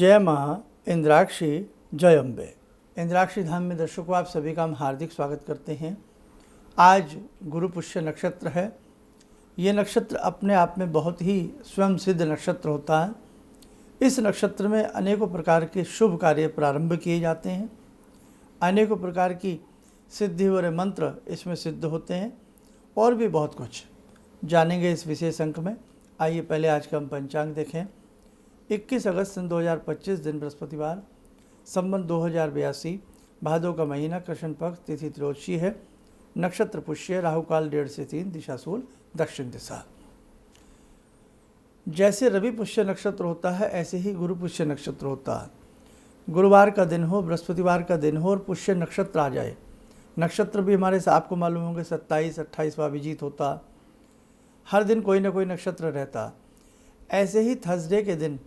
जय माँ इंद्राक्षी जय अम्बे। इंद्राक्षी धाम में दर्शकों आप सभी का हम हार्दिक स्वागत करते हैं। आज गुरु पुष्य नक्षत्र है। ये नक्षत्र अपने आप में बहुत ही स्वयं सिद्ध नक्षत्र होता है। इस नक्षत्र में अनेकों प्रकार के शुभ कार्य प्रारंभ किए जाते हैं। अनेकों प्रकार की सिद्धि और मंत्र इसमें सिद्ध होते हैं और भी बहुत कुछ जानेंगे इस विशेष अंक में। आइए पहले आज का हम पंचांग देखें। 21 अगस्त सन 2025 दिन बृहस्पतिवार, संवत 2082, भादो का महीना, कृष्ण पक्ष, तिथि त्रयोदशी है, नक्षत्र पुष्य, राहु काल 1:30 से 3, दिशा सूल दक्षिण दिशा। जैसे रवि पुष्य नक्षत्र होता है ऐसे ही गुरु पुष्य नक्षत्र होता है। गुरुवार का दिन हो, बृहस्पतिवार का दिन हो और पुष्य नक्षत्र आ जाए। नक्षत्र भी हमारे से आपको मालूम होंगे 27-28वां अभिजीत होता। हर दिन कोई ना कोई नक्षत्र रहता। ऐसे ही थर्सडे के दिन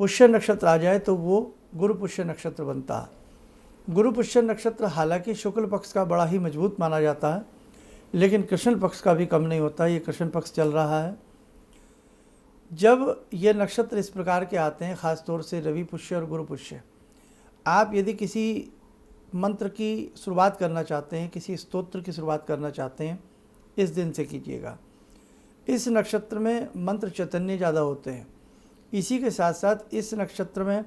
पुष्य नक्षत्र आ जाए तो वो गुरु पुष्य नक्षत्र बनता है। गुरु पुष्य नक्षत्र हालांकि शुक्ल पक्ष का बड़ा ही मजबूत माना जाता है, लेकिन कृष्ण पक्ष का भी कम नहीं होता। ये कृष्ण पक्ष चल रहा है। जब ये नक्षत्र इस प्रकार के आते हैं, ख़ास तौर से रवि पुष्य और गुरु पुष्य, आप यदि किसी मंत्र की शुरुआत करना चाहते हैं, किसी स्तोत्र की शुरुआत करना चाहते हैं, इस दिन से कीजिएगा। इस नक्षत्र में मंत्र चैतन्य ज़्यादा होते हैं। इसी के साथ साथ इस नक्षत्र में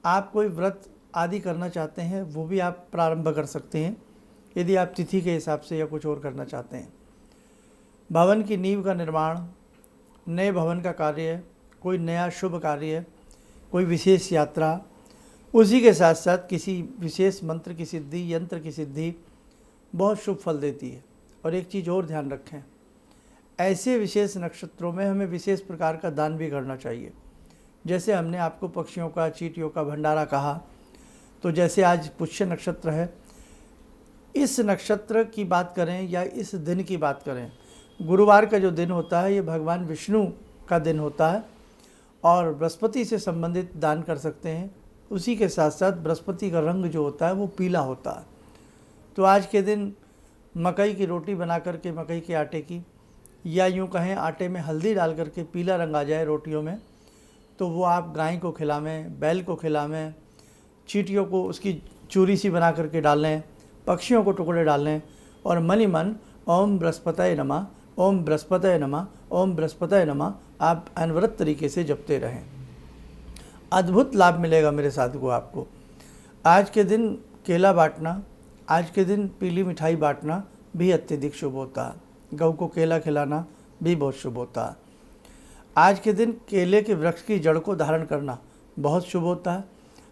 आप कोई व्रत आदि करना चाहते हैं वो भी आप प्रारंभ कर सकते हैं, यदि आप तिथि के हिसाब से या कुछ और करना चाहते हैं। भवन की नींव का निर्माण, नए भवन का कार्य, कोई नया शुभ कार्य, कोई विशेष यात्रा, उसी के साथ साथ किसी विशेष मंत्र की सिद्धि, यंत्र की सिद्धि बहुत शुभ फल देती है। और एक चीज़ और ध्यान रखें, ऐसे विशेष नक्षत्रों में हमें विशेष प्रकार का दान भी करना चाहिए। जैसे हमने आपको पक्षियों का, चींटियों का भंडारा कहा, तो जैसे आज पुष्य नक्षत्र है, इस नक्षत्र की बात करें या इस दिन की बात करें, गुरुवार का जो दिन होता है ये भगवान विष्णु का दिन होता है और बृहस्पति से संबंधित दान कर सकते हैं। उसी के साथ साथ बृहस्पति का रंग जो होता है वो पीला होता है। तो आज के दिन मकई की रोटी बना करके, मकई के आटे की, या यूँ कहें आटे में हल्दी डाल करके पीला रंग आ जाए रोटियों में, तो वो आप गाय को खिलावें, बैल को खिलावें, चींटियों को उसकी चूरी सी बना करके डालें, पक्षियों को टुकड़े डालें और मन ही मन ओम बृहस्पतये नमः, ओम बृहस्पतये नमः, ओम बृहस्पतये नमः आप अनवरत तरीके से जपते रहें। अद्भुत लाभ मिलेगा मेरे साथियों आपको। आज के दिन केला बांटना, आज के दिन पीली मिठाई बांटना भी अत्यधिक शुभ होता है। गऊ को केला खिलाना भी बहुत शुभ होता है। आज के दिन केले के वृक्ष की जड़ को धारण करना बहुत शुभ होता है।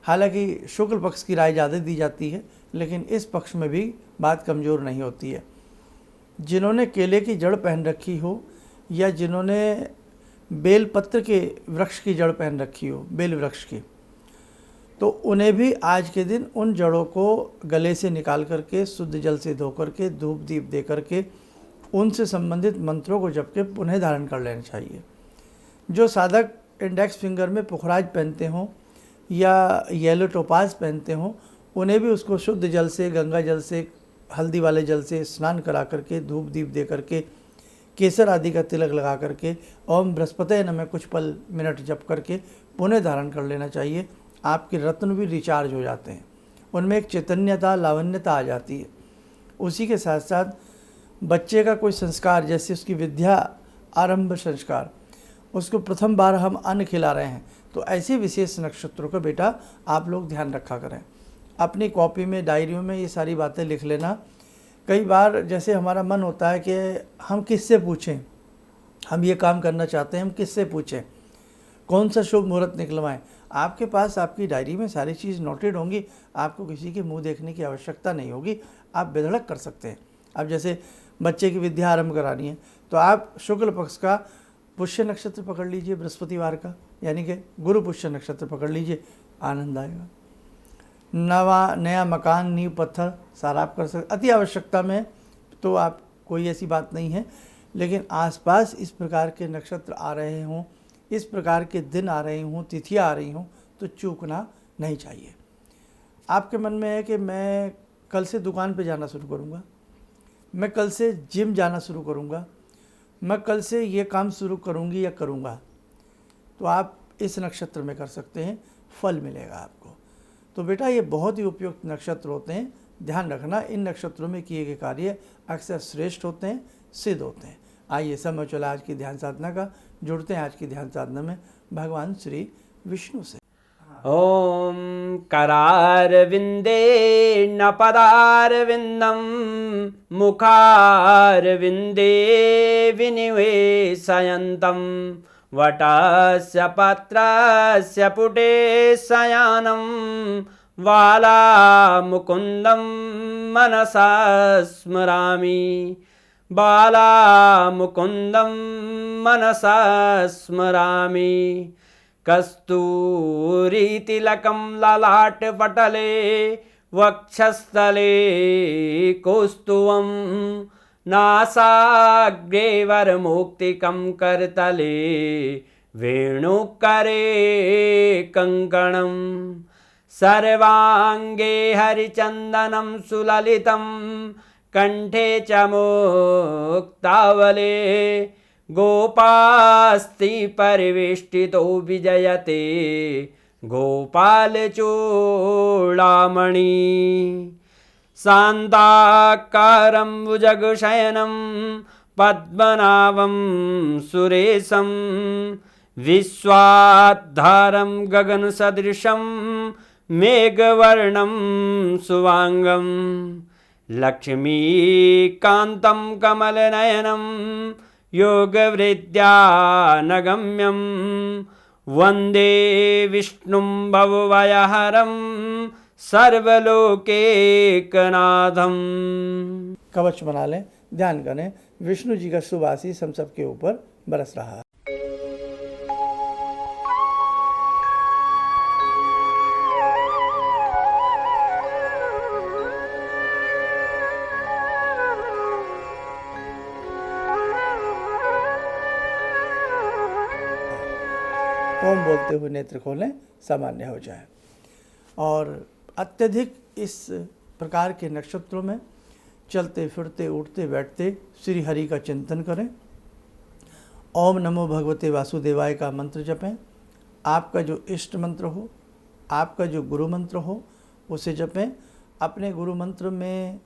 हालांकि शुक्ल पक्ष की राय ज़्यादा दी जाती है, लेकिन इस पक्ष में भी बात कमज़ोर नहीं होती है। जिन्होंने केले की जड़ पहन रखी हो या जिन्होंने बेल पत्र के वृक्ष की जड़ पहन रखी हो, बेल वृक्ष की, तो उन्हें भी आज के दिन उन जड़ों को गले से निकाल करके, शुद्ध जल से धो करके, धूप दीप दे करके, उनसे संबंधित मंत्रों को जप के पुनः धारण कर लेना चाहिए। जो साधक इंडेक्स फिंगर में पुखराज पहनते हों या येलो टोपाज पहनते हों, उन्हें भी उसको शुद्ध जल से, गंगा जल से, हल्दी वाले जल से स्नान करा करके, धूप दीप दे करके, केसर आदि का तिलक लगा करके, ओम बृहस्पतये नमः कुछ पल मिनट जप करके पुनः धारण कर लेना चाहिए। आपके रत्न भी रिचार्ज हो जाते हैं, उनमें एक चैतन्यता, लावण्यता आ जाती है। उसी के साथ साथ बच्चे का कोई संस्कार, जैसे उसकी विद्या आरंभ संस्कार, उसको प्रथम बार हम अन्न खिला रहे हैं, तो ऐसे विशेष नक्षत्रों का बेटा आप लोग ध्यान रखा करें। अपनी कॉपी में, डायरियों में ये सारी बातें लिख लेना। कई बार जैसे हमारा मन होता है कि हम किससे पूछें, हम ये काम करना चाहते हैं, हम किससे पूछें, कौन सा शुभ मुहूर्त निकलवाएं। आपके पास आपकी डायरी में सारी चीज़ नोटेड होंगी, आपको किसी के मुंह देखने की आवश्यकता नहीं होगी, आप बेधड़क कर सकते हैं। अब जैसे बच्चे की विद्या आरंभ करानी है, तो आप शुक्ल पक्ष का पुष्य नक्षत्र पकड़ लीजिए, बृहस्पतिवार का यानी कि गुरु पुष्य नक्षत्र पकड़ लीजिए, आनंद आएगा। नया मकान, नींव पत्थर सारा आप कर सकते। अति आवश्यकता में तो आप कोई ऐसी बात नहीं है, लेकिन आसपास इस प्रकार के नक्षत्र आ रहे हों, इस प्रकार के दिन आ रहे हों, तिथियाँ आ रही हों, तो चूकना नहीं चाहिए। आपके मन में है कि मैं कल से दुकान पे जाना शुरू करूँगा, मैं कल से जिम जाना शुरू करूँगा, मैं कल से ये काम शुरू करूँगी या करूँगा, तो आप इस नक्षत्र में कर सकते हैं, फल मिलेगा आपको। तो बेटा ये बहुत ही उपयुक्त नक्षत्र होते हैं, ध्यान रखना इन नक्षत्रों में किए गए कार्य अक्सर श्रेष्ठ होते हैं, सिद्ध होते हैं। आइए समय चला आज की ध्यान साधना का, जुड़ते हैं आज की ध्यान साधना में भगवान श्री विष्णु से। ओम करारविंदे न पदारविंदम मुखारविंदे विनिवेशयन्तम वटस्य पत्रस्य पुटे शयानं बालामुकुन्दं मनसा स्मरामि बालामुकुन्दं मनसा स्मरामि कस्तूरीतिलकं ललाटपटले वक्षस्थले कौस्तुभं नासाग्रे वरमौक्तिकं करतले वेणुकरे कङ्कणं सर्वाङ्गे हरिचन्दनं सुललितं कंठे च मुक्तावले गोपास्ति परिवेष्टितो विजयते गोपालचूडामणि शान्ताकारं भुजगशयनं पद्मनाभं सुरेशं विश्वाधारं गगनसदृशं मेघवर्णं शुभांगं लक्ष्मीकान्तं कमलनयनं योगवृद्ध्यानगम्यं वन्दे विष्णुं भवभयहरं सर्वलोकैकनाथं। कवच बना लें, ध्यान करें, विष्णु जी का शुभ आशीष हम सबके ऊपर बरस रहा है। ओम बोलते हुए नेत्र खोलें, सामान्य हो जाए। और अत्यधिक इस प्रकार के नक्षत्रों में चलते फिरते उठते बैठते श्री हरि का चिंतन करें। ओम नमो भगवते वासुदेवाय का मंत्र जपें। आपका जो इष्ट मंत्र हो, आपका जो गुरु मंत्र हो, उसे जपें। अपने गुरु मंत्र में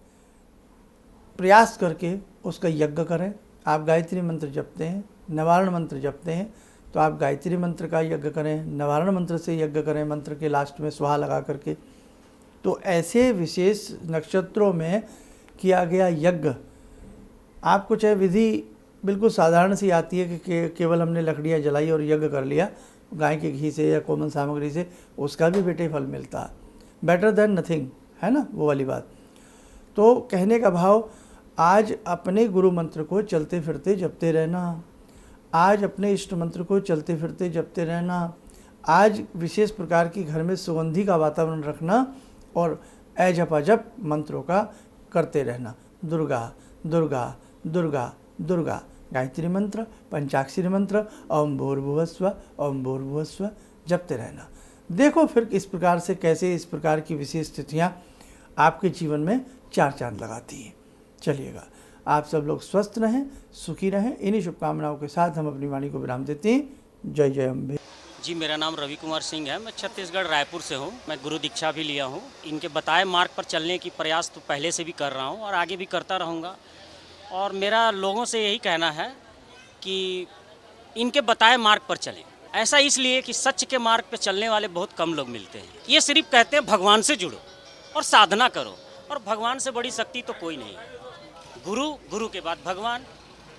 प्रयास करके उसका यज्ञ करें। आप गायत्री मंत्र जपते हैं, निवारण मंत्र जपते हैं, तो आप गायत्री मंत्र का यज्ञ करें, निवारण मंत्र से यज्ञ करें, मंत्र के लास्ट में स्वाहा लगा करके। तो ऐसे विशेष नक्षत्रों में किया गया यज्ञ, आपको चाहे विधि बिल्कुल साधारण सी आती है कि केवल हमने लकड़ियाँ जलाई और यज्ञ कर लिया गाय के घी से या कोमल सामग्री से, उसका भी बेटे फल मिलता है, बेटर देन नथिंग, है ना वो वाली बात। तो कहने का भाव, आज अपने गुरु मंत्र को चलते फिरते जपते रहना, आज अपने इष्ट मंत्र को चलते फिरते जपते रहना, आज विशेष प्रकार की घर में सुगंधी का वातावरण रखना और अजप मंत्रों का करते रहना। दुर्गा दुर्गा दुर्गा दुर्गा गायत्री मंत्र, पंचाक्षरी मंत्र, ओम भूर्भुवस्व जपते रहना। देखो फिर इस प्रकार से कैसे इस प्रकार की विशेष स्थितियाँ आपके जीवन में चार चांद लगाती हैं। चलिएगा, आप सब लोग स्वस्थ रहें, सुखी रहें। इन्हीं शुभकामनाओं के साथ हम अपनी वाणी को विराम देते हैं। जय जय अम्बे। जी, मेरा नाम रवि कुमार सिंह है। मैं छत्तीसगढ़ रायपुर से हूँ। मैं गुरु दीक्षा भी लिया हूँ। इनके बताए मार्ग पर चलने की प्रयास तो पहले से भी कर रहा हूँ और आगे भी करता रहूँगा। और मेरा लोगों से यही कहना है कि इनके बताए मार्ग पर चलें। ऐसा इसलिए कि सच के मार्ग पर चलने वाले बहुत कम लोग मिलते हैं। ये सिर्फ कहते हैं भगवान से जुड़ो और साधना करो, और भगवान से बड़ी शक्ति तो कोई नहीं है। गुरु के बाद भगवान,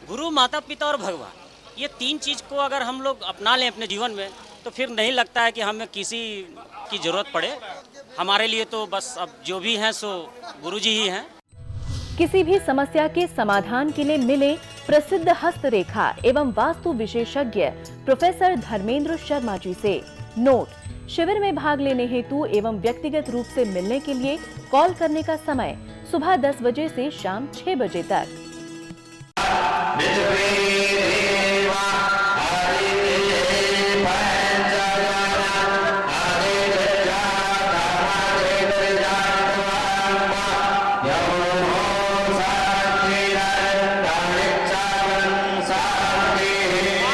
गुरु, माता पिता और भगवान, ये तीन चीज़ को अगर हम लोग अपना लें अपने जीवन में, तो फिर नहीं लगता है कि हमें किसी की ज़रूरत पड़े। हमारे लिए तो बस अब जो भी हैं सो गुरु जी ही हैं। किसी भी समस्या के समाधान के लिए मिले प्रसिद्ध हस्तरेखा एवं वास्तु विशेषज्ञ प्रोफेसर धर्मेंद्र शर्मा जी से। नोट: शिविर में भाग लेने हेतु एवं व्यक्तिगत रूप से मिलने के लिए कॉल करने का समय सुबह 10 बजे से शाम 6 बजे तक।